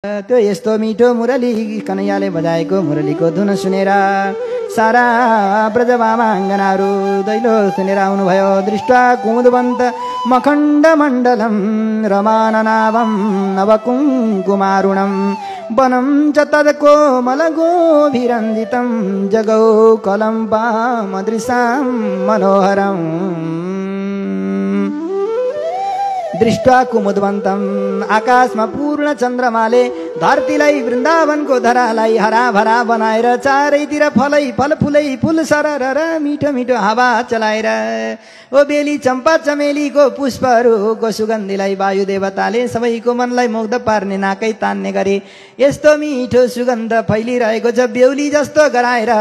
त्यो यस्तो मिठो मुरली कन्हैयाले बजाएको मुरलीको धुन सुनेर सारा ब्रजवामाङ्गनाहरू दैलो सुनेर आउनुभयो। दृष्ट्वा कुमुदवन्त मखण्ड मण्डलं रमाननाभं नवकुङ्कुमारुणं वनं च तत्कोमलगोभिरञ्जितं जगौ कलम्पामदृशां मनोहरम्। दृष्ट्वा कुमुदवन्तम आकाशमा पूर्ण चन्द्रमाले धरतीलाई वृन्दावनको धरालाई हराभरा बनाएर चारैतिर फलै फलफुलै फुल सरर मिठो मिठो हावा चलाएर ओ बेली चम्पा चमेलीको पुष्पहरूको सुगन्धीलाई वायु देवताले सबैको मनलाई मुग्ध पार्ने नाकै तान्ने गरे। यस्तो मिठो सुगन्ध फैलिरहेको छ बेहुली जस्तो गराएर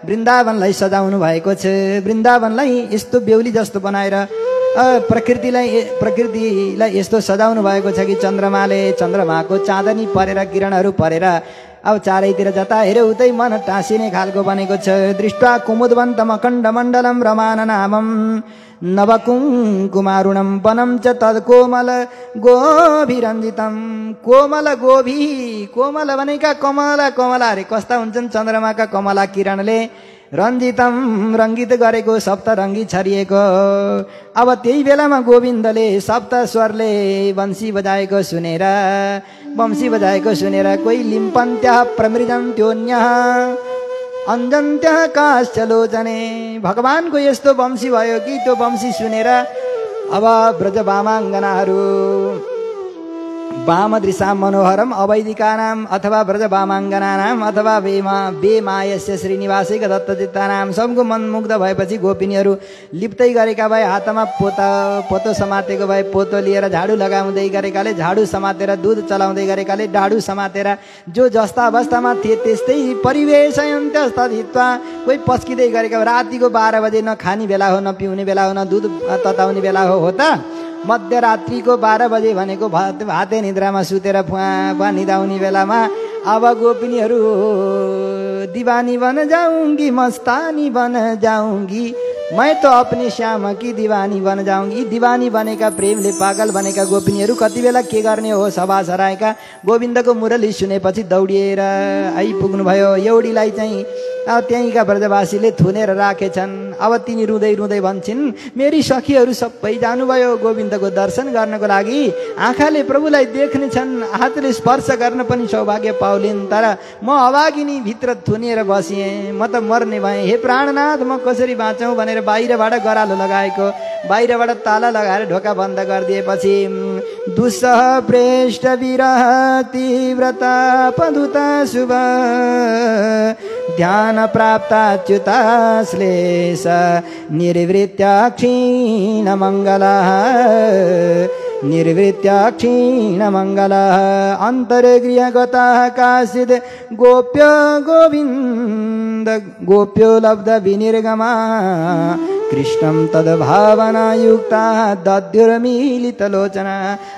वृन्दावनलाई सजाउनु भएको छ। वृन्दावनलाई यस्तो बेहुली जस्तो बनाएर प्रकृतिलाई यस्तो सजाउनु भएको छ कि चन्द्रमाको चाँदनी परेर किरणहरू परेर अब चारैतिर जता हेऱ्यो उतै मन टाँसिने खालको बनेको छ। दृष्ट्वा कुमुदवन्त मखण्ड मण्डलं रमाननाभं नवकुङ्कुमारुणं वनं च तत्कोमल गोभिरञ्जितं। कोमल गोभी, कोमल भनेका कमला कमला अरे कस्ता हुन्छन् चन्द्रमाका कमला किरणले रञ्जितम रङ्गित गरेको सप्तरङ्गी छरिएको। अब त्यही बेलामा गोविन्दले सप्त स्वरले वंशी बजाएको सुनेर कोही लिम्पन्त्यः प्रमृजन्त्योन्यः अन्जन्त्यः काश्चलोचने। भगवानको यस्तो वंशी भयो कि त्यो वंशी सुनेर अब ब्रजवामाङ्गनाहरू वामदृशां मनोहरम अवैदिकानाम अथवा ब्रजवामाङ्गनानाम अथवा बेमायस्य श्रीनिवासैक दत्तचित्तानाम सबको मन मुग्ध भएपछि गोपिनीहरू लिप्तै गरेका भए हातमा पोतो समातेको भए पोतो लिएर झाडु लगाउँदै गरेकाले झाडु समातेर दुध चलाउँदै गरेकाले डाडु समातेर जो जस्ता अवस्थामा थिए त्यस्तै परिवेशयन्त्यस्तधित्वा कोही पस्किँदै गरेका रातिको 12 बजे न खाने बेला हो न पिउने बेला हो न दुध तताउने बेला हो त मध्यरात्रिको 12 बजे भनेको भाते निद्रामा सुतेर फुवा निदाउने बेलामा अब गोपिनीहरू दीवानी बन जाऊंगी मस्तानी बन जाऊंगी मैं तो अपने श्याम की दीवानी बन जाऊंगी। दीवानी बनेका प्रेमले पागल बनेका गोपिनीहरू कति बेला के गर्ने हो सभा सराएका गोविन्दको मुरली सुनेपछि दौडिएर आइपुग्नु भयो। एउटीलाई चाहिँ त्यहीँका ब्रजवासीले थुनेर राखेछन्। अब तिनी रुँदै रुँदै भन्छन् मेरी सखीहरू सबै जानुभयो गोविन्दको दर्शन गर्नको लागि। आँखाले प्रभुलाई देख्ने छन्, हातले स्पर्श गर्न पनि सौभाग्य पाउलिन्, तर म अभागिनी भित्र थुनेर बसेँ, म त मर्ने भएँ। हे प्राणनाथ म कसरी बाँचौँ भनेर बाहिरबाट गरालो लगाएको, बाहिरबाट ताला लगाएर ढोका बन्द गरिदिएपछि दुस्सह प्रेष्ठ विरह तीव्रता पदुता शुभ ध्यान प्राप्ताच्युता श्लेष निर्वृत्या क्षीणमङ्गलः अन्तर्गृहगतः काचिद् गोप्यो लब्ध विनिर्गमा कृष्णं तद्भावनायुक्ता दद्युर्मीलितलोचना।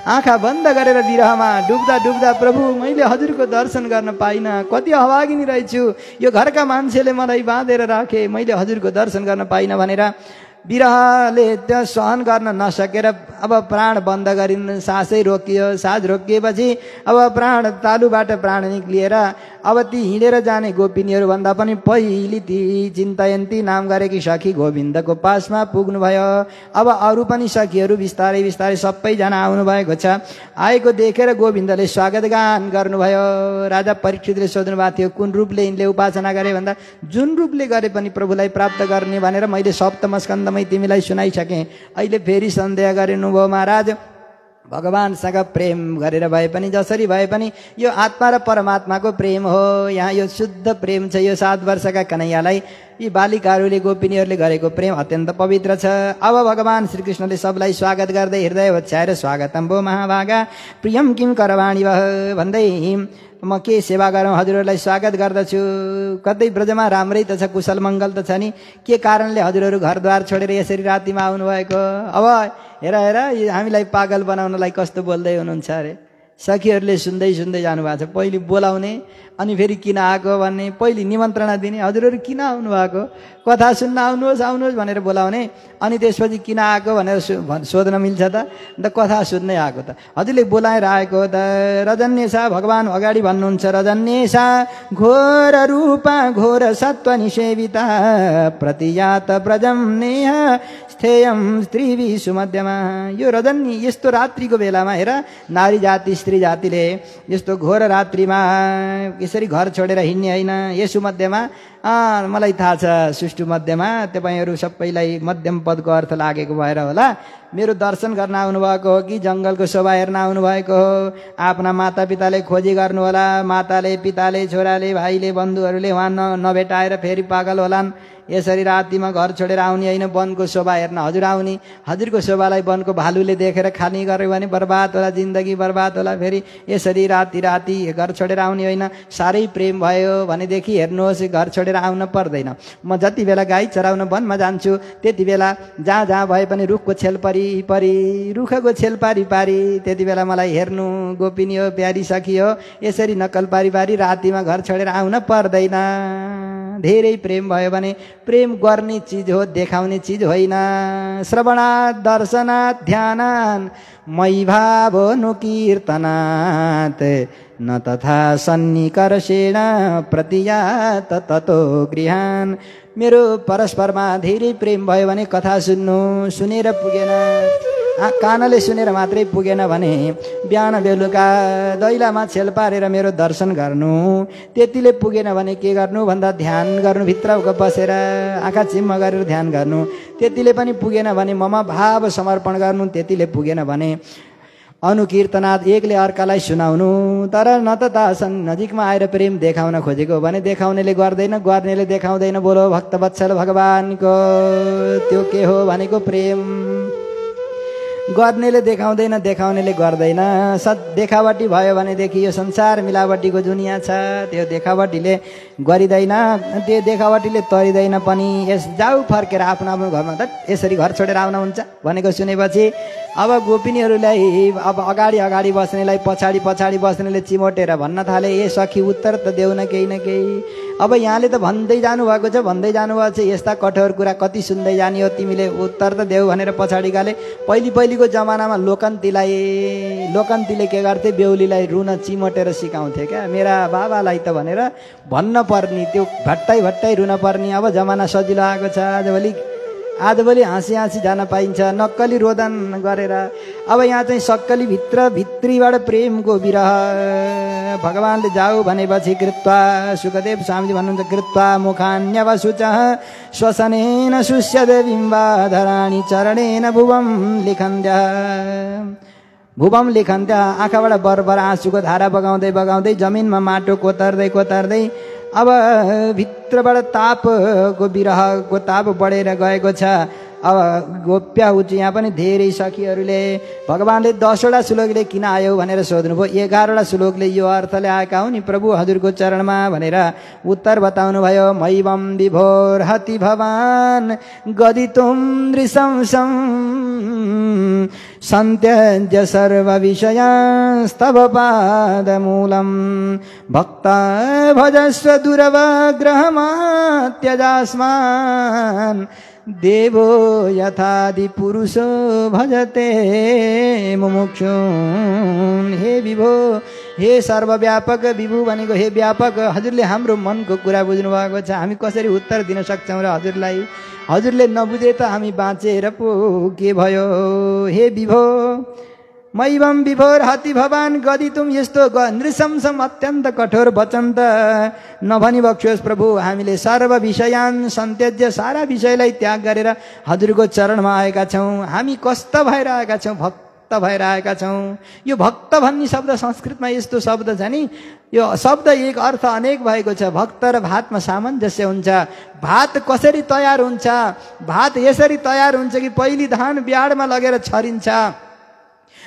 आँखा बन्द गरेर विरहमा डुब्दा डुब्दा प्रभु मैले हजुरको दर्शन गर्न पाइनँ, कति अभागिनी रहेछु, यो घरका मान्छेले मलाई बाँधेर राखे, मैले हजुरको दर्शन गर्न पाइनँ भनेर विरहले त्यो सहन गर्न नसकेर अब प्राण बन्द गरिन्, सासै रोकियो। सास रोकिएपछि अब प्राण तालुबाट प्राण निक्लिएर अब ती हिँडेर जाने गोपिनीहरू भन्दा पनि पहिले ती चिन्तयन्ती नाम गरेकी सखी गोविन्दको पासमा पुग्नुभयो। अब अरू पनि सखीहरू बिस्तारै बिस्तारै सबैजना आउनु भएको छ। आएको देखेर गोविन्दले स्वागत गान गर्नुभयो। राजा परीक्षितले सोध्नु भएको थियो कुन रूपले यिनले उपासना गरे भन्दा जुन रूपले गरे पनि प्रभुलाई प्राप्त गर्ने भनेर मैले सप्तम स्कन्धमै तिमीलाई सुनाइसकेँ। अहिले फेरि सन्देह गरिनुभयो महाराज, भगवानसँग प्रेम गरेर भए पनि जसरी भए पनि यो आत्मा र परमात्माको प्रेम हो। यहाँ यो शुद्ध प्रेम छ। यो 7 वर्षका कन्हैयालाई यी बालिकाहरूले गोपिनीहरूले गरेको प्रेम अत्यन्त पवित्र छ। अब भगवान श्रीकृष्णले सबलाई स्वागत गर्दै हृदय वत्स्याएर स्वागतम भो महाभागा प्रियम किम करवाणी वह भन्दै म के सेवा गरौँ, हजुरहरूलाई स्वागत गर्दछु। कतै ब्रजमा राम्रै त छ, कुशल मङ्गल त छ नि, के कारणले हजुरहरू घरद्वार छोडेर यसरी रातिमा आउनुभएको? अब हेर हामीलाई पागल बनाउनलाई कस्तो बोल्दै हुनुहुन्छ अरे। सखीहरूले सुन्दै सुन्दै जानुभएको छ। पहिले बोलाउने अनि फेरि किन आएको भन्ने, पहिले निमन्त्रणा दिने, हजुरहरू किन आउनु भएको, कथा सुन्न आउनुहोस् आउनुहोस् भनेर बोलाउने, अनि त्यसपछि किन आएको भनेर सोध्न मिल्छ त? अन्त कथा सुन्नै आएको त, हजुरले बोलाएर आएको त। रजन्यसा भगवान् अगाडि भन्नुहुन्छ, रजन्यसा घोर रूपा घोर सत्व निषेविता प्रतियात प्रजम नेह स्थेयम स्त्रीवि सुमध्यमा। यो रजनी यस्तो रात्रिको बेलामा हेर, नारी जाति स्त्री जातिले यस्तो घोर रात्रिमा यसरी घर छोडेर हिँड्ने होइन। यसु मध्यमा मलाई थाहा छ सुष्टु मध्यमा तपाईँहरू सबैलाई मध्यम पदको अर्थ लागेको भएर होला। मेरो दर्शन गर्न आउनुभएको हो कि जङ्गलको शोभा हेर्न आउनुभएको हो? आफ्ना मातापिताले खोजी गर्नु होला, माताले पिताले छोराले भाइले बन्धुहरूले उहाँ नभेटाएर फेरि पागल होलान्। यसरी रातिमा घर छोडेर आउने होइन, वनको शोभा हेर्न हजुर आउने। हजुरको शोभालाई वनको भालुले देखेर खाने गर्यो भने बर्बाद होला, जिन्दगी बर्बाद होला। फेरि यसरी राति राति घर छोडेर आउने होइन। साह्रै प्रेम भयो भनेदेखि हेर्नुहोस् घर छोडेर आउन पर्दैन। म जति बेला गाई चराउन वनमा जान्छु त्यति बेला जहाँ जहाँ भए पनि रुखको छेल परी परी रुखको छेल पारी पारी त्यति बेला मलाई हेर्नु गोपिनी हो, प्यारी सखी हो, यसरी नक्कल पारी पारी रातिमा घर छोडेर आउन पर्दैन। धेरै प्रेम भयो भने प्रेम गर्ने चिज हो, देखाउने चिज होइन। श्रवणात् दर्शनात् ध्यानान् मयि भावनुकीर्तनात् न तथा सन्निकर्षेण प्रतियात ततो गृहान्। मेरो परस्परमा धेरै प्रेम भयो भने कथा सुन्नु, सुनेर पुगेन, कानले सुनेर मात्रै पुगेन भने बिहान बेलुका दैलामा छेल पारेर मेरो दर्शन गर्नु, त्यतिले पुगेन भने के गर्नु भन्दा ध्यान गर्नु, भित्र बसेर आँखा चिम्म गरेर ध्यान गर्नु, त्यतिले पनि पुगेन भने ममा भाव समर्पण गर्नु, त्यतिले पुगेन भने अनुकीर्तनात् एकले अर्कालाई सुनाउनु। तर न त दासन नजिकमा आएर प्रेम देखाउन खोजेको भने देखाउनेले गर्दैन, गर्नेले देखाउँदैन। बोलो भक्तवत्सल भगवानको। त्यो के हो भनेको प्रेम। गर्नेले देखाउँदैन, देखाउनेले गर्दैन। देखावटी भयो भनेदेखि यो संसार मिलावटीको दुनियाँ छ, त्यो देखावटीले गरिँदैन, त्यो देखावटीले तरिँदैन पनि। यस जाऊ फर्केर आफ्नो आफ्नो घरमा त यसरी घर छोडेर आउन हुन्छ भनेको सुनेपछि अब गोपिनीहरूलाई अब अगाडि अगाडि बस्नेलाई पछाडि पछाडि बस्नेले चिमोटेर भन्न थाले, ए सखी उत्तर त देऊ न केही न केही। अब यहाँले त भन्दै जानुभएको छ, भन्दै जानुभएको छ, यस्ता कठोर कुरा कति सुन्दै जाने हो तिमीले, उत्तर त देऊ भनेर पछाडि गाले। पहिलीको जमानामा लोकन्तीले के गर्थे, बेहुलीलाई रुन चिमोटेर सिकाउँथे क्या, मेरा बाबालाई त भनेर भन्न पर्ने, त्यो भट्टाइ भट्टाइ रुन पर्ने। अब जमाना सजिलो आएको छ, आजभोलि हाँसी हाँसी जान पाइन्छ, नक्कली रोदन गरेर। अब यहाँ चाहिँ सक्कली भित्रीबाट प्रेमको विरह। भगवानले जाऊ भनेपछि कृत्वा, सुखदेव स्वामीजी भन्नुहुन्छ, कृत्वा मुखान्यवशुच श्वसनेन शुष्यते बिम्बाधराणि चरणेन भुवं लिखन्त्य। आँखाबाट बरबर आँसुको धारा बगाउँदै बगाउँदै जमिनमा माटो कोतर्दै कोतर्दै अब भित्रबाट तापको विरहको ताप बढेर गएको छ। अब गोप्या उच्च यहाँ पनि धेरै सखीहरूले भगवानले 10वटा श्लोकले किन आयो भनेर सोध्नुभयो, 11वटा श्लोकले यो अर्थले आएका हुन् नि प्रभु हजुरको चरणमा भनेर उत्तर बताउनु भयो। मैवं विभोर हति भवान गदितुं नृशंसं सन्त्यज्य सर्व विषयास्तव पादमूलम् भक्ता भजस्व दुरवग्रहमात्यजास्मान् देवो यथादि पुरुषो भजते मुमुक्षुन्। हे विभो, हे सर्वव्यापक विभु भनेको हे व्यापक, हजुरले हाम्रो मनको कुरा बुझ्नु भएको छ, हामी कसरी उत्तर दिन सक्छौँ र हजुरलाई? हजुरले नबुझे त हामी बाँचेर पो के भयो? हे विभो, मैवं विभोर हति भवान गदितुम, यस्तो नृशंसम अत्यन्त कठोर वचन त नभनी बक्सियोस् प्रभु। हामीले सर्व विषयान् सन्त्यज्य, सारा विषयलाई त्याग गरेर हजुरको चरणमा आएका छौँ। हामी कस्तो भएर आएका छौँ? भक्त भएर आएका छौँ। यो भक्त भन्ने शब्द संस्कृतमा यस्तो शब्द छ नि, यो शब्द एक अर्थ अनेक भएको छ। भक्त र भातमा सामञ्जस्य हुन्छ। भात कसरी तयार हुन्छ? भात यसरी तयार हुन्छ कि पहिली धान ब्याडमा लगेर छरिन्छ,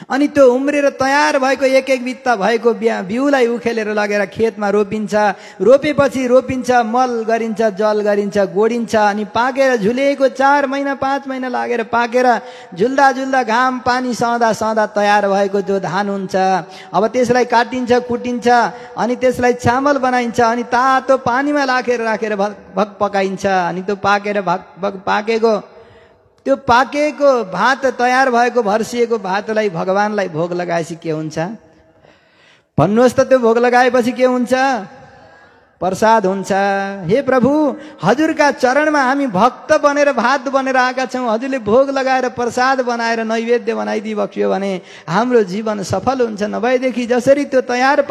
अनि त्यो उम्रेर तयार भएको एक एक बित्ता भएको बिउलाई उखेलेर लगेर खेतमा रोपिन्छ। रोपेपछि रोपिन्छ, मल गरिन्छ, जल गरिन्छ, गोडिन्छ, अनि पाकेर झुलेको 4 महिना 5 महिना लागेर पाकेर झुल्दा झुल्दा घाम पानी सहँदा सहँदा तयार भएको त्यो धान हुन्छ। अब त्यसलाई काटिन्छ, कुटिन्छ, अनि त्यसलाई चामल बनाइन्छ, अनि तातो पानीमा राखेर भक पकाइन्छ। अनि त्यो पाकेर पाकेको त्यो पाकेको भात, तयार भएको भर्सिएको भातलाई भगवानलाई भोग लगाएपछि के हुन्छ भन्नुहोस् त? त्यो भोग लगाएपछि के हुन्छ? प्रसाद हुन्छ। हे प्रभु, हजुरका चरणमा हामी भक्त बनेर भात बनेर आएका छौँ। हजुरले भोग लगाएर प्रसाद बनाएर नैवेद्य बनाइदिई बक्स्यो भने हाम्रो जीवन सफल हुन्छ। नभएदेखि जसरी त्यो तयार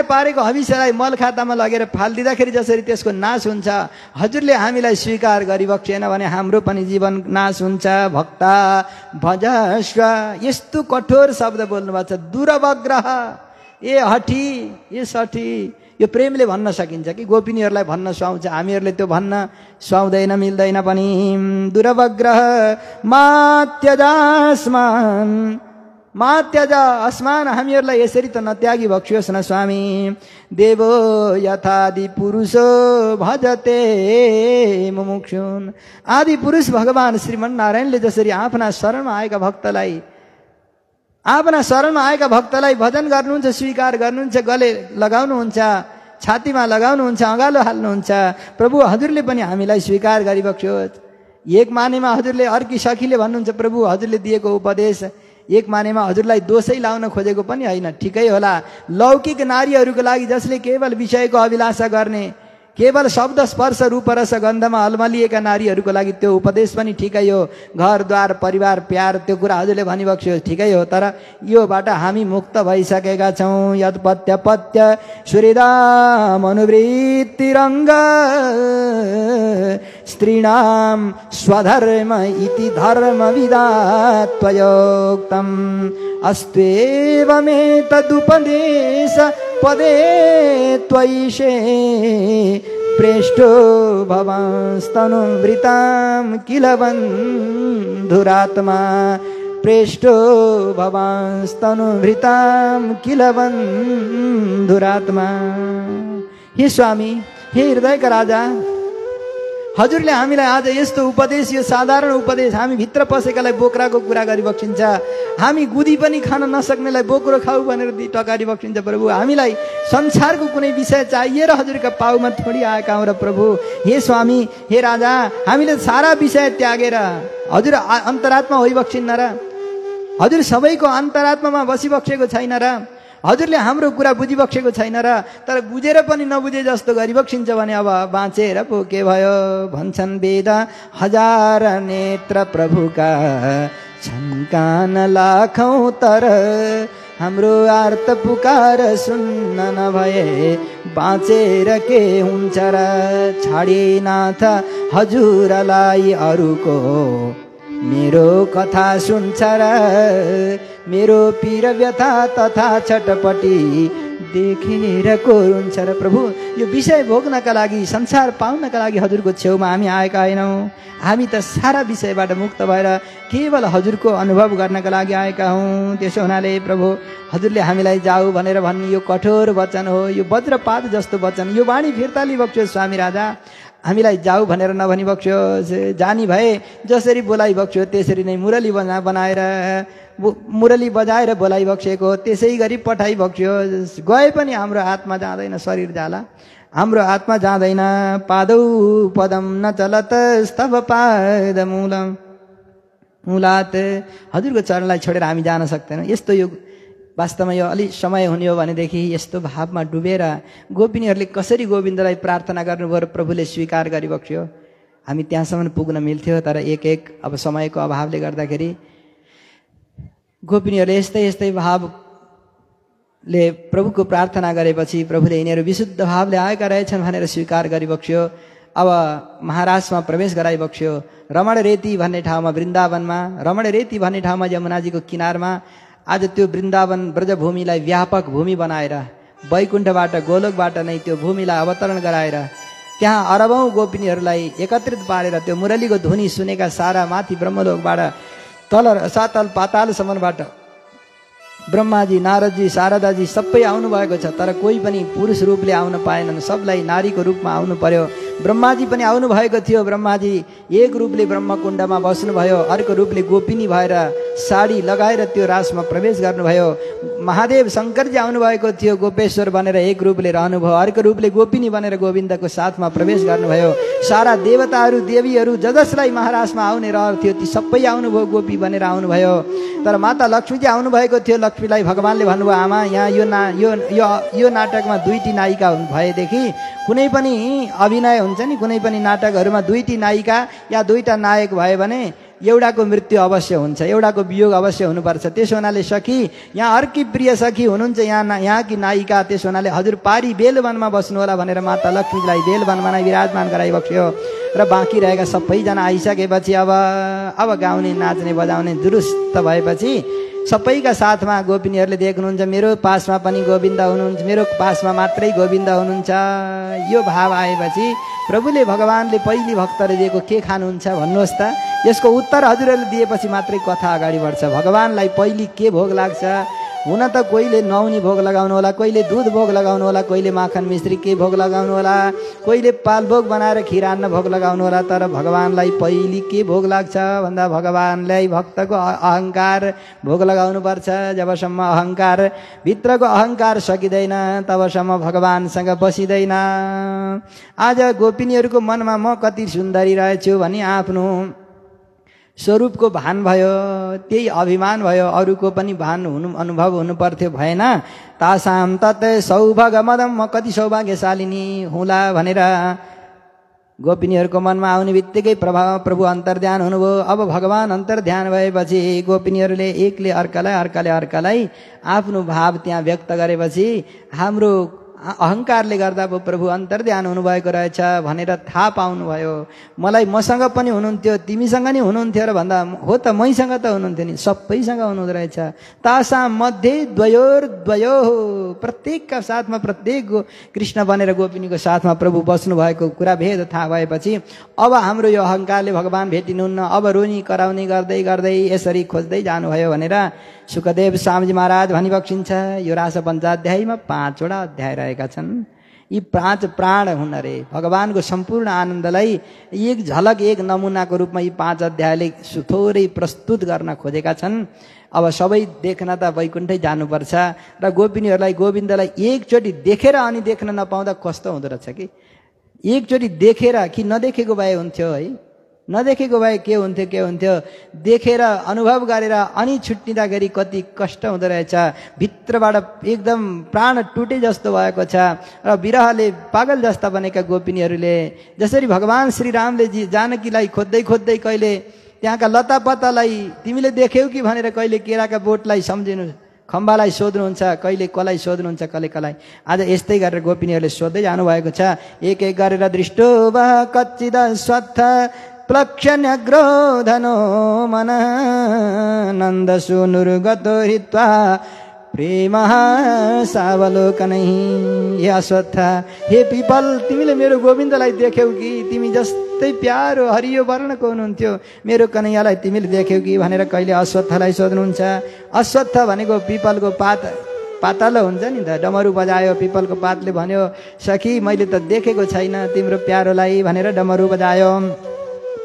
पारेको हविष्यलाई मल खातामा लगेर फालिदिँदाखेरि जसरी त्यसको नाश हुन्छ, हजुरले हामीलाई स्वीकार गरिबक्सेन भने हाम्रो पनि जीवन नाश हुन्छ। भक्ता भजस्व, यस्तो कठोर शब्द बोल्नुभएको छ। दुरवग्रह, ए हठी, ए सठी, यो प्रेमले भन्न सकिन्छ कि गोपिनीहरूलाई भन्न सुहाउँछ? हामीहरूले त्यो भन्न सुहाउँदैन, मिल्दैन पनि। दुरवग्रह मात्यज अस्मान, हामीहरूलाई यसरी त नत्यागी बक्सियोस् न स्वामी। देवो यथादि पुरुषो भजते मुमुक्षुन, आदि पुरुष भगवान श्रीमन् नारायणले जसरी आफ्ना शरणमा आएका भक्तलाई भजन गर्नुहुन्छ, स्वीकार गर्नुहुन्छ, गले लगाउनुहुन्छ, छातीमा लगाउनुहुन्छ, अँगालो हाल्नुहुन्छ। प्रभु हजुरले पनि हामीलाई स्वीकार गरिबक्स्योस्। एक मानेमा हजुरले, अर्की सखीले भन्नुहुन्छ, प्रभु हजुरले दिएको उपदेश एक मानेमा हजुरलाई दोषै लाउन खोजेको पनि होइन, ठिकै होला। लौकिक नारीहरूको लागि जसले केवल विषयको अभिलाषा गर्ने, केवल शब्द स्पर्श रूप रस गन्धमा अलमलिएका नारीहरूको लागि त्यो उपदेश पनि ठिकै हो। घरद्वार परिवार प्यार त्यो कुरा हजुरले भनिबक्स्यो, ठिकै हो। तर योबाट हामी मुक्त भइसकेका छौँ। यत्पत्य पत्य सूर्यदाम अनुवृत्तिरङ्ग स्त्रीणाम स्वधर्म इति धर्मविदात्वयोक्तम् अस्त्वेवमेतदुपदेश पदे त्वयिषे प्रेष्ठो भवांस्तनुवृतां किल बन्धुरात्मा। प्रेष्ठो भवांस्तनुवृतां किल बन्धुरात्मा। हे स्वामी, हे हृदयका राजा, हजुरले हामीलाई आज यस्तो उपदेश, यो साधारण उपदेश, हामी भित्र पसेकालाई बोक्राको कुरा गरिबक्सिन्छ। हामी गुदी पनि खान नसक्नेलाई बोक्रो खाऊ भनेर टकारी बक्सिन्छ। प्रभु हामीलाई संसारको कुनै विषय चाहिएर हजुरका पाउमा थोडी आएका हौँ र प्रभु। हे स्वामी, हे राजा, हामीले सारा विषय त्यागेर हजुर अन्तरात्मा होइबक्सिन्न र? हजुर सबैको अन्तरात्मामा बसिबक्सेको छैन र? हजुरले हाम्रो कुरा बुझिबक्सेको छैन र? तर बुझेर पनि नबुझे जस्तो गरिबक्सिन्छ भने अब बाँचेर पो के भयो? भन्छन् वेद हजार नेत्र प्रभुका छन् कान लाखौं, तर हाम्रो आर्त पुकार सुन्न नभए बाँचेर के हुन्छ र? छाडिनाथ हजुरलाई अरूको मेरो कथा सुन्छ र? मेरो पीर व्यथा तथा छटपटी देखेर को रुन्छ र? प्रभु, यो विषय भोग्नका लागि, संसार पाउनका लागि हजुरको छेउमा हामी आएका होइनौँ। हामी त सारा विषयबाट मुक्त भएर केवल हजुरको अनुभव गर्नका लागि आएका हौँ। त्यसो हुनाले प्रभु, हजुरले हामीलाई जाऊ भनेर भन्ने यो कठोर वचन हो, यो वज्रपात जस्तो वचन, यो वाणी फिर्ता लिबक्स्यो स्वामी राजा। हामीलाई जाऊ भनेर नभनिबक्स्यो, जानी भए जसरी बोलाइबक्स्यो त्यसरी नै मुरली बनाएर मुरली बजाएर बोलाइबक्सेको त्यसै गरी पठाइबक्स्यो। गए पनि हाम्रो आत्मा जाँदैन, शरीर जाला, हाम्रो आत्मा जाँदैन। पादौ पदम न चलत स्तव पाद मूलात, हजुरको चरणलाई छोडेर हामी जान सक्दैनौँ। यस्तो यो वास्तवमा यो अलि समय हुने हो भनेदेखि यस्तो भावमा डुबेर गोपिनीहरूले कसरी गोविन्दलाई प्रार्थना गर्नुभयो र प्रभुले स्वीकार गरिबक्स्यो। हामी त्यहाँसम्म पुग्न मिल्थ्यो, तर एक अब समयको अभावले गर्दाखेरि गोपिनीहरूले यस्तै भावले प्रभुको प्रार्थना गरेपछि प्रभुले यिनीहरू विशुद्ध भावले आएका रहेछन् भनेर स्वीकार गरिबक्स्यो। अब महाराजमा प्रवेश गराइबक्स्यो। रमण रेती भन्ने ठाउँमा, वृन्दावनमा रमण रेती भन्ने ठाउँमा, यमुनाजीको किनारमा आज त्यो वृन्दावन ब्रजभूमिलाई व्यापक भूमि बनाएर वैकुण्ठबाट गोलोकबाट नै त्यो भूमिलाई अवतरण गराएर त्यहाँ अरबौं गोपिनीहरूलाई एकत्रित पारेर त्यो मुरलीको ध्वनि सुनेका सारा माथि ब्रह्मलोकबाट तल सातल पातालसम्मबाट ब्रह्माजी, नारदजी, शारदाजी सबै आउनुभएको छ, तर कोही पनि पुरुष रूपले आउन पाएनन्, सबलाई नारीको रूपमा आउनु पर्यो। ब्रह्माजी पनि आउनुभएको थियो, ब्रह्माजी एक रूपले ब्रह्मकुण्डमा बस्नुभयो, अर्को रूपले गोपिनी भएर साडी लगाएर त्यो रासमा प्रवेश गर्नुभयो। महादेव शङ्करजी आउनुभएको थियो, गोपेश्वर बनेर एक रूपले रहनुभयो, अर्को रूपले गोपिनी बनेर गोविन्दको साथमा प्रवेश गर्नुभयो। सारा देवताहरू देवीहरू जसलाई महाराजमा आउने रहर थियो ती सबै आउनुभयो, गोपी बनेर आउनुभयो। तर माता लक्ष्मीजी आउनुभएको थियो, लक्ष्मीलाई भगवानले भन्नुभयो, आमा यहाँ यो नाटकमा दुईटी नायिका भएदेखि कुनै पनि अभिनय हुन्छ नि, कुनै पनि नाटकहरूमा दुईटी नायिका या दुईटा नायक भयो भने एउटाको मृत्यु अवश्य हुन्छ, एउटाको वियोग अवश्य हुनुपर्छ। त्यसो हुनाले सखी यहाँ अर्की प्रिय सखी हुनुहुन्छ, यहाँकी नायिका, त्यसो हुनाले हजुर पारी बेलवनमा बस्नुहोला भनेर माता लक्ष्मीलाई बेलवनमा नै विराजमान गराइबक्स्यो। र बाँकी रहेका सबैजना आइसकेपछि अब गाउने नाच्ने बजाउने दुरुस्त भएपछि सबैका साथमा गोपिनीहरूले देख्नुहुन्छ मेरो पासमा पनि गोविन्द हुनुहुन्छ, मेरो पासमा मात्रै गोविन्द हुनुहुन्छ। यो भाव आएपछि प्रभुले भगवानले पहिले भक्तले दिएको के खानुहुन्छ भन्नुहोस् त। यसको उत्तर हजुरहरूले दिएपछि मात्रै कथा अगाडि बढ्छ। भगवानलाई पहिले के भोग लाग्छ? हुन त कोहीले नुहाउनी भोग लगाउनु होला, कोहीले दुध भोग लगाउनु होला, कोहीले माखन मिश्री के भोग लगाउनु होला, कोहीले पालभोग बनाएर खिरान्न भोग लगाउनु होला। तर भगवानलाई पहिले के भोग लाग्छ भन्दा भगवानलाई भक्तको अहङ्कार भोग लगाउनु पर्छ। जबसम्म अहङ्कार भित्रको अहङ्कार सकिँदैन तबसम्म भगवानसँग बसिँदैन। आज गोपिनीहरूको मनमा म कति सुन्दरी रहेछु भनी आफ्नो स्वरूपको भान भयो, त्यही अभिमान भयो, अरूको पनि भान हुनु अनुभव हुनु पर्थ्यो, भएन। तासाम तत् सौभाग्य मदम, म कति सौभाग्यशालिनी हुँला भनेर गोपिनीहरूको मनमा आउने बित्तिकै प्रभु अन्तर्ध्यान हुनुभयो। अब भगवान अन्तर्ध्यान भएपछि गोपिनीहरूले एकले अर्कालाई आफ्नो भाव त्यहाँ व्यक्त गरेपछि हाम्रो अहङ्कारले गर्दा प्रभु अन्तर्ध्यान हुनुभएको रहेछ भनेर थाहा पाउनुभयो। मलाई मसँग पनि हुनुहुन्थ्यो, तिमीसँग नि हुनुहुन्थ्यो र भन्दा हो त मैसँग त हुनुहुन्थ्यो नि, सबैसँग हुनुहुँदो रहेछ। तासाम मध्ये द्वयो, प्रत्येकका साथमा प्रत्येक कृष्ण बनेर गोपिनीको साथमा प्रभु बस्नु भएको कुरा भेद थाहा भएपछि अब हाम्रो यो अहङ्कारले भगवान भेटिनुहुन्न, अब रोनी कराउने गर्दै गर्दै यसरी खोज्दै जानुभयो भनेर सुखदेव स्वामीजी महाराज भनिबक्सिन्छ। यो रास पञ्चाध्यायमा 5वटा अध्याय रहेका छन्। यी 5 प्राण हुन् अरे। भगवानको सम्पूर्ण आनन्दलाई एक झलक एक नमुनाको रूपमा यी 5 अध्यायले थोरै प्रस्तुत गर्न खोजेका छन्। अब सबै देख्न त वैकुण्ठै जानुपर्छ र गोपिनीहरूलाई गोविन्दलाई एकचोटि देखेर अनि देख्न नपाउँदा कस्तो हुँदो रहेछ कि। एकचोटि देखेर कि नदेखेको भए हुन्थ्यो है, नदेखेको भए के हुन्थ्यो, देखेर अनुभव गरेर अनि छुट्टिँदाखेरि कति कष्ट हुँदो रहेछ। भित्रबाट एकदम प्राण टुटे जस्तो भएको छ र विरहले पागल जस्ता बनेका गोपिनीहरूले जसरी भगवान श्रीरामले जानकीलाई खोज्दै खोज्दै कहिले त्यहाँका लतापतालाई तिमीले देख्यौ कि भनेर कहिले केराका बोटलाई सम्झिनु खम्बालाई सोध्नुहुन्छ, कहिले कसलाई सोध्नुहुन्छ, कसलाई। आज यस्तै गरेर गोपिनीहरूले सोध्दै जानुभएको छ। एक एक गरेर दृष्टो वा कच्चिद स्वत्थ प्लक्षण्यग्रोधनो मन नन्द सुनुर्गतो हित्वा प्रेम सावलोकनै। हे अश्वत्थ, हे पिपल, तिमीले मेरो गोविन्दलाई देख्यौ कि? तिमी जस्तै प्यारो हरियो वर्णको हुनुहुन्थ्यो, मेरो कन्हैयालाई तिमीले देख्यौ कि भनेर कहिले अश्वत्थलाई सोध्नुहुन्छ। अश्वत्थ भनेको पिपलको पातलो हुन्छ नि त, डमरू बजायो पिपलको पातले भन्यो सखी मैले त देखेको छैन तिम्रो प्यारोलाई भनेर डमरू बजायो।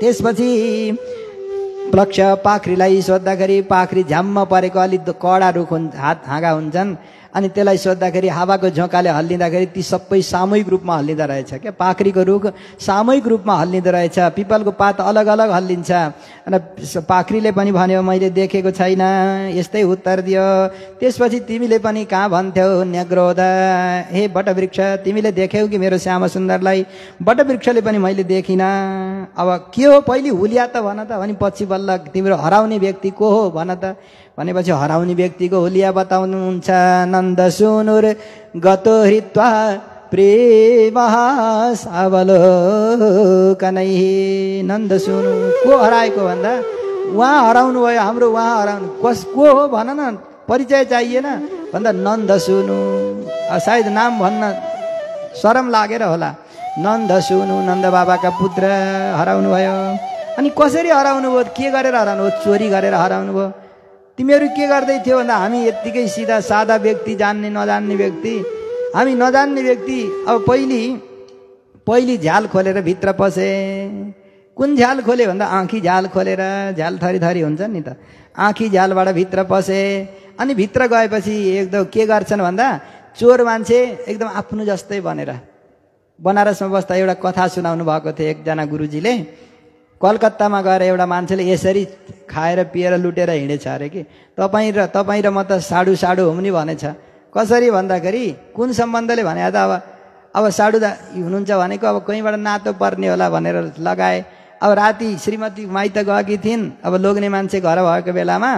त्यसपछि प्लक्ष पाखरीलाई सोद्धाखेरि पाखरी झ्याम्म परेको अलि कडा रुख हाँगा हुन्छन्, अनि त्यसलाई सोद्धाखेरि हावाको झोकाले हल्लिँदाखेरि ती सबै सामूहिक रूपमा हल्लिँदो रहेछ क्या। पाखरीको रुख सामूहिक रूपमा हल्लिँदो रहेछ, पिपलको पात अलग अलग हल्लिन्छ। अनि पाखरीले पनि भन्यो मैले देखेको छैन, यस्तै उत्तर दियो। त्यसपछि तिमीले पनि कहाँ भन्थ्यौ न्यग्रोध, हे वटवृक्ष तिमीले देख्यौ कि मेरो श्याम सुन्दरलाई? वटवृक्षले पनि मैले देखिनँ। अब के हो पहिले हुलिया त भन त, अनि पछि बल्ल तिम्रो हराउने व्यक्ति को हो भन त भनेपछि हराउने व्यक्तिको हुलिया बताउनुहुन्छ। नन्द सुनुर गतो हृत्वा प्रेम सावलोकनै। नन्द सुनु को हराएको भन्दा उहाँ हराउनु भयो, हाम्रो उहाँ हराउनु को हो भन न, परिचय चाहिएन भन्दा नन्द सुनु, सायद नाम भन्न शरम लागेर होला। नन्द सुनु नन्द बाबाका पुत्र हराउनु भयो। अनि कसरी हराउनु भयो, के गरेर हराउनु भयो? चोरी गरेर हराउनु भयो। तिमीहरू के गर्दै थियो भन्दा हामी यत्तिकै सिधा सादा व्यक्ति, जान्ने नजान्ने व्यक्ति, हामी नजान्ने व्यक्ति। अब पहिली झ्याल खोलेर भित्र पसे। कुन झ्याल खोले भन्दा आँखी झ्याल खोलेर, झ्याल थरी थरी हुन्छ नि त, आँखी झ्यालबाट भित्र पसे। अनि भित्र गएपछि एकदम के गर्छन् भन्दा चोर मान्छे एकदम आफ्नो जस्तै बनेर, बनारसमा बस्दा एउटा कथा सुनाउनु भएको थियो एकजना गुरुजीले। कलकत्तामा गएर एउटा मान्छेले यसरी खाएर पिएर लुटेर हिँडेछ अरे कि तपाईँ र म त साडु हुँ नि भनेछ। कसरी भन्दाखेरि कुन सम्बन्धले भने अब साडु हुनुहुन्छ भनेको अब कहीँबाट नातो पर्ने होला भनेर लगाए। अब राति श्रीमती माइत गएकी थिइन्। अब लोग्ने मान्छे घर भएको बेलामा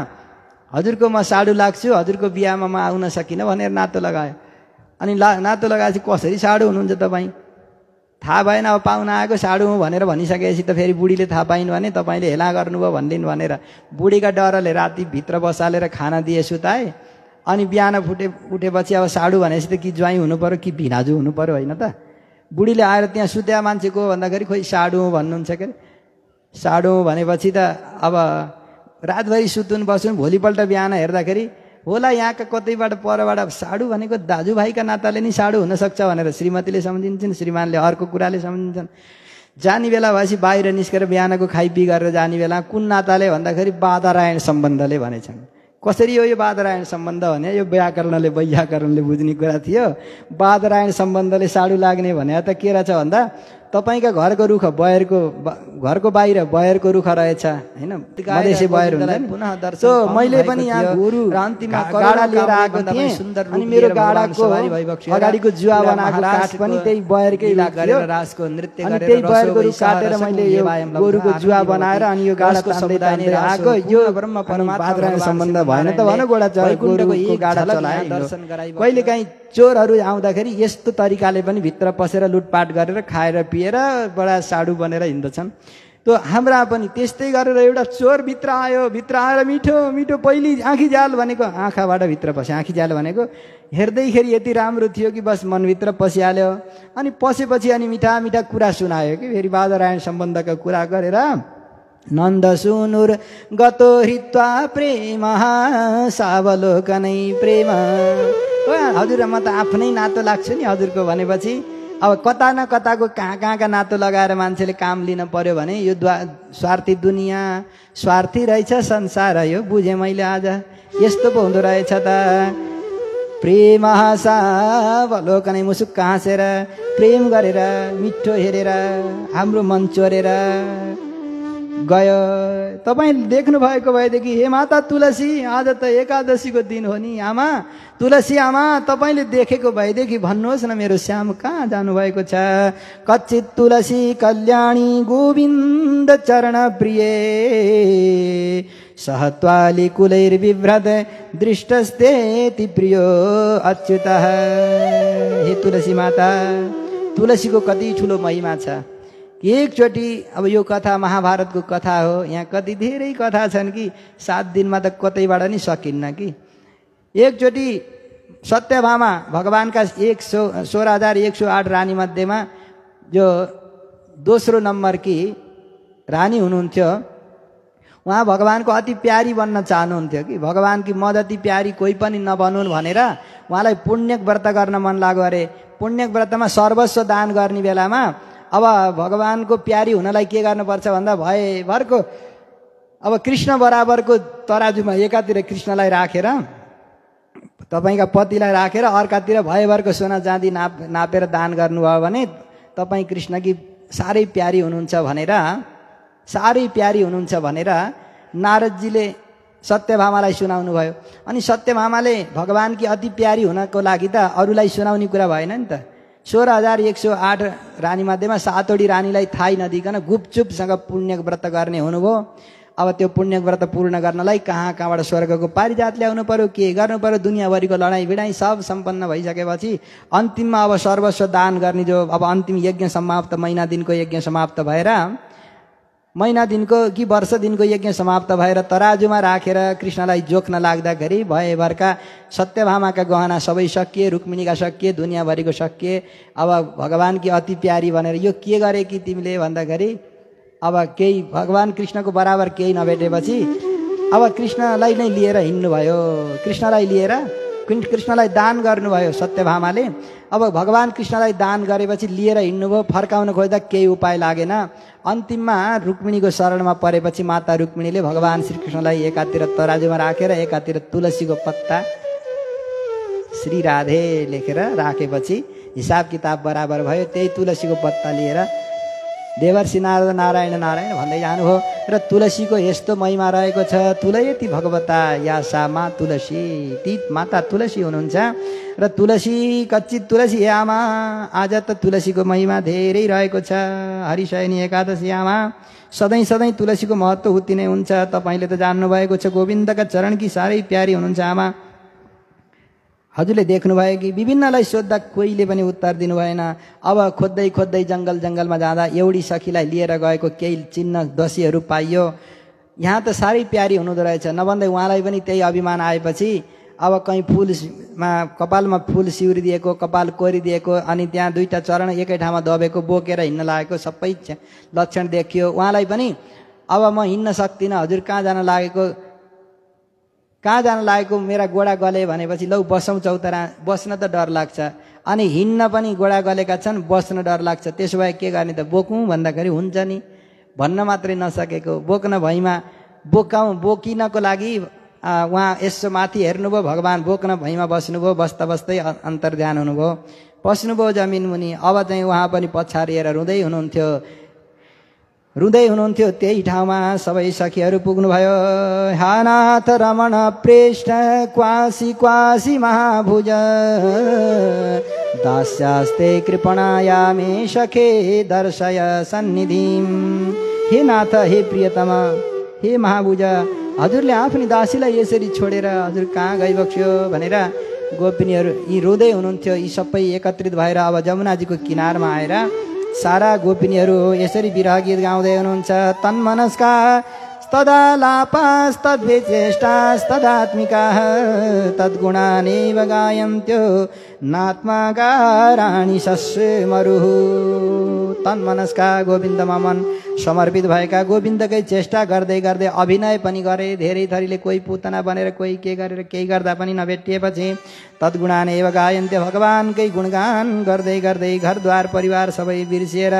हजुरको म साडु लाग्छु, हजुरको बिहामा म आउन सकिनँ भनेर नातो लगायो। अनि नातो लगाएपछि कसरी साडु हुनुहुन्छ तपाईँ? थाहा भएन। अब पाहुना आएको साडु हुँ भनेर भनिसकेपछि त फेरि बुढीले थाहा पाइन् भने तपाईँले हेला गर्नुभयो भनिदिनु भनेर बुढीका डरले राति भित्र बसालेर खाना दिए सुताए। अनि बिहान उठेपछि अब साडु भनेपछि त कि ज्वाइँ हुनु पर्यो कि भिनाजु हुनु पर्यो, होइन त? बुढीले आएर त्यहाँ सुत्या मान्छेको भन्दाखेरि खोइ साडु हुँ भन्नुहुन्छ के अरे। साडु हुँ भनेपछि त अब रातभरि सुतुन बस्नु, भोलिपल्ट बिहान हेर्दाखेरि होला यहाँका कतैबाट परबाट साडु भनेको दाजुभाइका नाताले नि साडु हुनसक्छ भनेर श्रीमतीले सम्झिन्छन्, श्रीमानले अर्को कुराले सम्झिन्छन्। जाने बेला भएपछि बाहिर निस्केर बिहानको खाइपी गरेर जाने बेला कुन नाताले भन्दाखेरि बादरायण सम्बन्धले भनेछन्। कसरी हो यो बादरायण सम्बन्ध भने यो वैयाकरणले बुझ्ने कुरा थियो। बादरायण सम्बन्धले साडु लाग्ने भने त के रहेछ भन्दा तपाईँका घरको रुख घरको बाहिर बयरको रुख रहेछ, होइन? मधेसी बयर हुन्छ नि। सो मैले पनि यहाँ गोरु गाडा लिएर आएको थिएँ। अनि मेरो गाडाको अगाडिको जुवा बनाएको काठ पनि त्यही बयरकै थियो। अनि त्यही बयरको रुख काटेर मैले यो गोरुको जुवा बनाएर अनि यो गाडा तान्दै आएको। यो बादरायण सम्बन्ध भएन त भन, गोरुको गाडा चलाए। कहिलेकाहीँ चोरहरू आउँदाखेरि यस्तो तरिकाले पनि भित्र पसेर लुटपाट गरेर खाएर पिएर बडा साडु बनेर हिँड्दछन्। त्यो हाम्रा पनि त्यस्तै गरेर एउटा चोर भित्र आएर मिठो मिठो पहिली आँखी जाल भनेको आँखाबाट भित्र पस्यो। आँखी जाल भनेको हेर्दैखेरि यति राम्रो थियो कि बस मनभित्र पसिहाल्यो। अनि पसेपछि अनि मिठा मिठा कुरा सुनायो कि फेरि बादरायण सम्बन्धका कुरा गरेर नन्द सुनुर गतो हृत्वा प्रेम सावलोकनै प्रेम। हजुर म त आफ्नै नातो लाग्छु नि हजुरको भनेपछि अब कता न कताको कहाँका नातो लगाएर मान्छेले काम लिन पर्यो भने यो स्वार्थी दुनियाँ, स्वार्थी रहेछ संसार, यो बुझेँ मैले आज। यस्तो पो हुँदो रहेछ त। प्रेम सावलोकनै, मुसुक्क हाँसेर प्रेम गरेर मिठो हेरेर हाम्रो मन चोरेर गयो। तपाईँ देख्नु भएको भएदेखि हे माता तुलसी, आज त एकादशीको दिन हो नि आमा, तुलसी आमा तपाईँले देखेको भएदेखि भन्नुहोस् न मेरो श्याम कहाँ जानुभएको छ? कच्चित तुलसी कल्याणी गोविन्द चरण प्रिय सहत्वाली कुलैर्विभ्रत दृष्टस्तेति प्रियो अच्युतः। हे तुलसी माता, तुलसीको कति ठुलो महिमा छ। एकचोटि अब यो कथा महाभारतको कथा हो। यहाँ कति धेरै कथा छन् कि 7 दिनमा त कतैबाट नि सकिन्न कि। एकचोटि सत्यभामा भगवानका 16,108 रानी मध्येमा जो दोस्रो नम्बर की रानी हुनुहुन्थ्यो, उहाँ भगवानको अति प्यारी बन्न चाहनुहुन्थ्यो कि भगवान की म जति प्यारी कोही पनि नबनुन् भनेर उहाँलाई पुण्य व्रत गर्न मन लाग्यो अरे। पुण्य व्रतमा सर्वस्व दान गर्ने बेलामा अब भगवानको प्यारी हुनलाई के गर्नुपर्छ भन्दा भयभरको अब कृष्ण बराबरको तराजुमा एकातिर कृष्णलाई राखेर, तपाईँका पतिलाई राखेर अर्कातिर भयभरको सोना चाँदी नापेर दान गर्नुभयो भने तपाईँ कृष्णकी साह्रै प्यारी हुनुहुन्छ भनेर नारदजीले सत्यभामालाई सुनाउनु भयो। अनि सत्यभामाले भगवानकी अति प्यारी हुनको लागि त अरूलाई सुनाउने कुरा भएन नि त। 16,108 रानी मध्येमा 7वटी रानीलाई थाहै नदिकन गुपचुपसँग पुण्य व्रत गर्ने हुनुभयो। अब त्यो पुण्य व्रत पूर्ण गर्नलाई कहाँबाट स्वर्गको पारिजात ल्याउनु पर्यो, के गर्नु पर्यो, दुनियाँभरिको लडाइँ भिडाइँ सब सम्पन्न भइसकेपछि अन्तिममा अब सर्वस्व दान गर्ने जो अब अन्तिम यज्ञ समाप्त, महिना दिनको यज्ञ समाप्त भएर, महिना दिनको कि वर्ष दिनको यज्ञ समाप्त भएर तराजुमा राखेर कृष्णलाई जोख्न लाग्दाखेरि भयभरका सत्यभामाका गहना सबै सकिए, रुक्मिणीका सकिए, दुनियाँभरिको सकिए। अब भगवानकी अति प्यारी भनेर यो के गरे कि तिमीले भन्दाखेरि अब केही भगवान कृष्णको बराबर केही नभेटेपछि अब कृष्णलाई नै लिएर हिँड्नुभयो। कृष्णलाई लिएर कृष्णलाई दान गर्नुभयो सत्यभामाले। अब भगवान कृष्णलाई दान गरेपछि लिएर हिँड्नुभयो। फर्काउन खोज्दा केही उपाय लागेन। अन्तिममा रुक्मिणीको शरणमा परेपछि माता रुक्मिणीले भगवान श्रीकृष्णलाई एकातिर तराजुमा राखेर एकातिर तुलसीको पत्ता श्री राधे लेखेर राखेपछि हिसाब किताब बराबर भयो। त्यही तुलसीको पत्ता लिएर देवर्षि नारद नारायण नारायण भन्दै जानुभयो र तुलसीको यस्तो महिमा रहेको छ। तुलयति भगवता या सा मा तुलसी, ती माता तुलसी हुनुहुन्छ र तुलसी कच्चित तुलसी आमा। आज त तुलसीको महिमा धेरै रहेको छ। हरिशयनी एकादशी आमा सधैँ सधैँ तुलसीको महत्त्व उति नै हुन्छ। तपाईँले त जान्नुभएको छ गोविन्दका चरणकी साह्रै प्यारी हुनुहुन्छ आमा। हजुरले देख्नुभयो कि विभिन्नलाई सोद्धा कोहीले पनि उत्तर दिनु भएन। अब खोज्दै खोज्दै जङ्गलमा जाँदा एउटी सखीलाई लिएर गएको केही चिन्ह दसीहरू पाइयो। यहाँ त साह्रै प्यारी हुनुहुँदो रहेछ। नभन्दै उहाँलाई पनि त्यही अभिमान आएपछि अब कहीँ फुलमा कपालमा फुल सिउरिदिएको, कपाल कोरिदिएको, अनि त्यहाँ दुईटा चरण एकै ठाउँमा दबेको बोकेर हिँड्न लागेको सबै लक्षण देखियो। उहाँलाई पनि अब म हिँड्न सक्दिनँ, हजुर कहाँ जान लागेको, मेरा गोडा गले भनेपछि लौ बसौँ चौतारा। बस्न त डर लाग्छ, अनि हिँड्न पनि गोडा गलेका छन्, बस्न डर लाग्छ। त्यसो भए के गर्ने त? बोकौँ भन्दाखेरि हुन्छ नि, भन्न मात्रै नसकेको। बोक्न भैमा बोकिनको लागि उहाँ यसो माथि हेर्नुभयो, भगवान बोक्न भैमा बस्नुभयो। बस्दा बस्दै अन्तर्ध्यान हुनुभयो, पस्नुभयो जमिन मुनि। अब चाहिँ उहाँ पनि पछारिएर रुँदै हुनुहुन्थ्यो। त्यही ठाउँमा सबै सखीहरू पुग्नुभयो। हानाथ रमण प्रेष्ठ क्वासी क्वासी महाभुज दास्यास्ते कृपणायामे सखे दर्शय सन्निधिम। हे नाथ, हे प्रियतमा, हे महाभुज, हजुरले आफ्नी दासीलाई यसरी छोडेर हजुर कहाँ गइबक्स्यो भनेर गोपिनीहरू यी रुँदै हुनुहुन्थ्यो। यी सबै एकत्रित भएर अब जमुनाजीको किनारमा आएर सारा गोपिनीहरू यसरी विरह गीत गाउँदै हुनुहुन्छ। तन्मनस्का तदालापास्तद्विचेष्टास्तदात्मिकाः तद्गुणानेव गायन्त्यो नात्मागाराणि सस्मरुः। तन्मनस्का गोविन्दमा मन समर्पित भएका, गोविन्दकै चेष्टा गर्दै गर्दै अभिनय पनि गरे धेरै थरीले। कोही पुतना बनेर, कोही के गरेर, केही गर्दा पनि नभेटिएपछि तद्गुणानेव गायन्त्य, भगवानकै गुणगान गर्दै गर्दै घरद्वार परिवार सबै बिर्सिएर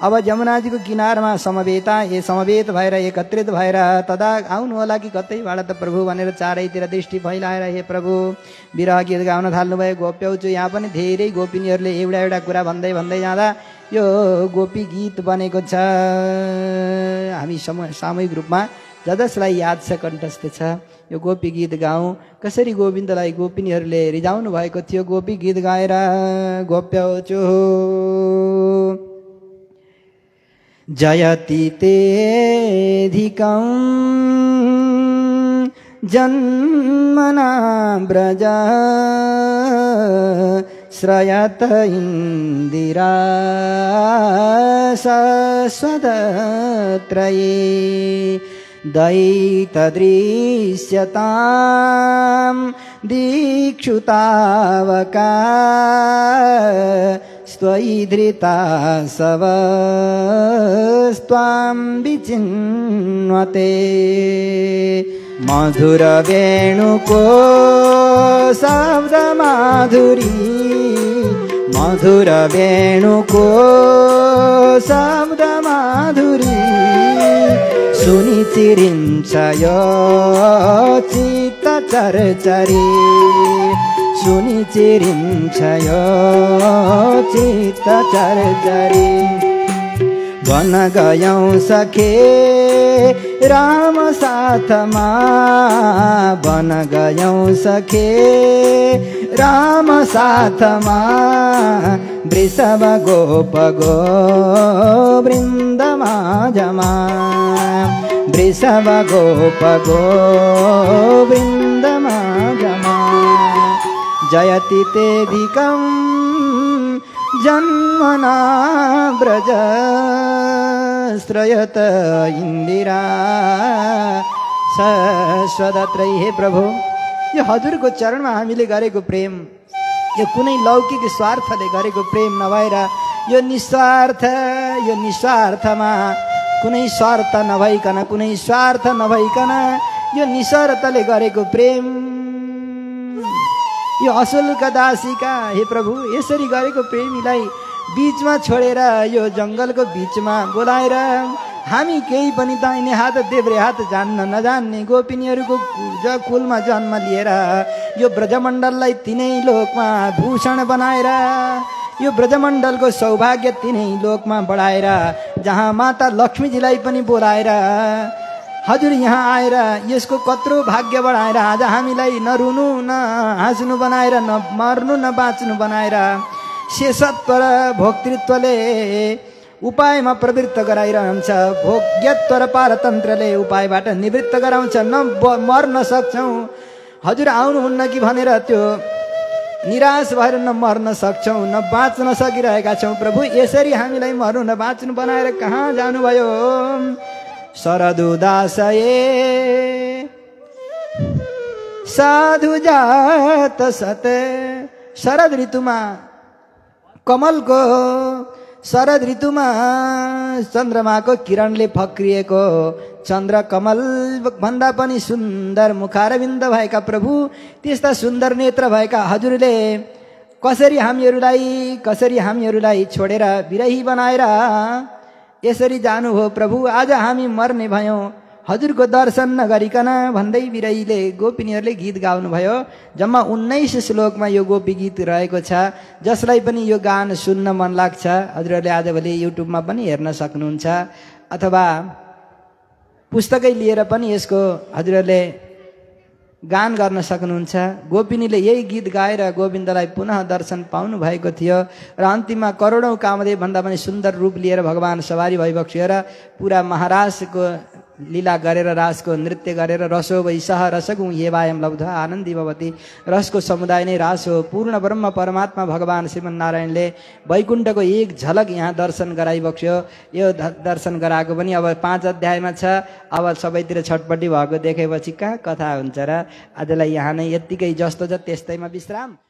अब जमुनाजीको किनारमा समवेत भएर एकत्रित भएर तदा आउनु होला कि कतैबाट त प्रभु भनेर चारैतिर दृष्टि फैलाएर हे प्रभु विरह गीत गाउन थाल्नुभयो। गोप्यौचु यहाँ पनि धेरै गोपिनीहरूले एउटा कुरा भन्दै जाँदा यो गोपी गीत बनेको छ। हामी सामूहिक रूपमा जसलाई याद छ, कण्ठस्थ छ, यो गोपी गीत गाउँ। कसरी गोविन्दलाई गोपिनीहरूले रिझाउनु भएको थियो गोपी गीत गाएर। गोप्यौचु जयति तेऽधिकं जन्मना ब्रज श्रयत इन्दिरा सस्वदत्रये दैतदृश्यतां दीक्षुतावका स्वयि धृता सवस्त्वां विचिन्वते। मधुर वेणुको शब्द माधुरी, मधुर वेणुको शब्द माधुरी सुनि चिरिन्छ यो चित्त चरचरी, सुनि चिरिन्छ यो चित्त चरचरी। बन गयौं सखे राम साथमा, बन गयौं सखे राम साथमा वृषभ गोप गो वृन्दमा जमा, वृषभ गोप गो वृन्दमा जमा। जयति तेऽधिकं जन्मना ब्रज श्रयत इन्दिरा सस्वदत्रै। हे प्रभु, यो हजुरको चरणमा हामीले गरेको प्रेम, यो कुनै लौकिक स्वार्थले गरेको प्रेम नभएर यो निस्वार्थमा कुनै स्वार्थ नभइकन कुनै स्वार्थ नभइकन यो निशर्तले गरेको प्रेम यो अशुल्क दासीका हे प्रभु यसरी गरेको प्रेमीलाई बीचमा छोडेर यो जङ्गलको बीचमा बोलाएर हामी केही पनि दाहिने हात देब्रे हात जान्न नजान्ने गोपिनीहरूको कुलमा जन्म लिएर यो ब्रजमण्डललाई तिनै लोकमा भूषण बनाएर यो ब्रजमण्डलको सौभाग्य तिनै लोकमा बढाएर जहाँ माता लक्ष्मीजीलाई पनि बोलाएर हजुर यहाँ आएर यसको कत्रो भाग्य बढाएर आज हामीलाई नरुनु न हाँस्नु बनाएर न मर्नु न बाँच्नु बनाएर शेषत्व र भोक्तृत्वले उपायमा प्रवृत्त गराइरहन्छ। भोग्यत्व र पारतन्त्रले उपायबाट निवृत्त गराउँछ। न मर्न सक्छौँ हजुर आउनुहुन्न कि भनेर त्यो निराश भएर न मर्न सक्छौँ न बाँच्न सकिरहेका छौँ। प्रभु यसरी हामीलाई मर्नु न बाँच्नु बनाएर कहाँ जानुभयो। शरदुदासये साधु जात सत शरद ऋतुमा कमलको शरद ऋतुमा चन्द्रमाको किरणले फक्रिएको चन्द्र कमल भन्दा पनि सुन्दर मुखारविन्द भएका प्रभु त्यस्ता सुन्दर नेत्र भएका हजुरले कसरी हामीहरूलाई छोडेर विरही बनाएर यसरी जानु हो प्रभु। आज हामी मर्ने भयौँ हजुरको दर्शन नगरिकन भन्दै विरहीले गोपिनीहरूले गीत गाउनुभयो। जम्मा 19 श्लोकमा यो गोपी गीत रहेको छ जसलाई पनि यो गान सुन्न मन लाग्छ। हजुरहरूले आजभोलि युट्युबमा पनि हेर्न सक्नुहुन्छ अथवा पुस्तकै लिएर पनि यसको हजुरहरूले गान गर्न सक्नुहुन्छ। गोपिनीले यही गीत गाएर गोविन्दलाई पुनः दर्शन पाउनु भएको थियो र अन्तिममा करोडौं कामदेव भन्दा पनि सुन्दर रूप लिएर भगवान सवारी भइबक्सिएर पुरा महाराजको लीला गरेर रासको नृत्य गरेर रसो वैसह रसगुं येवायम लब्ध आनन्दी भवति। रसको समुदाय नै रास हो। पूर्ण ब्रह्म परमात्मा भगवान श्रीमन्नारायणले वैकुण्ठको एक झलक यहाँ दर्शन गराइबक्स्यो। यो दर्शन गराएको पनि अब 5 अध्यायमा छ। अब सबैतिर छटपट्टि भएको देखेपछि कहाँ कथा हुन्छ र। आजलाई यहाँ नै यत्तिकै जस्तो छ त्यस्तैमा विश्राम।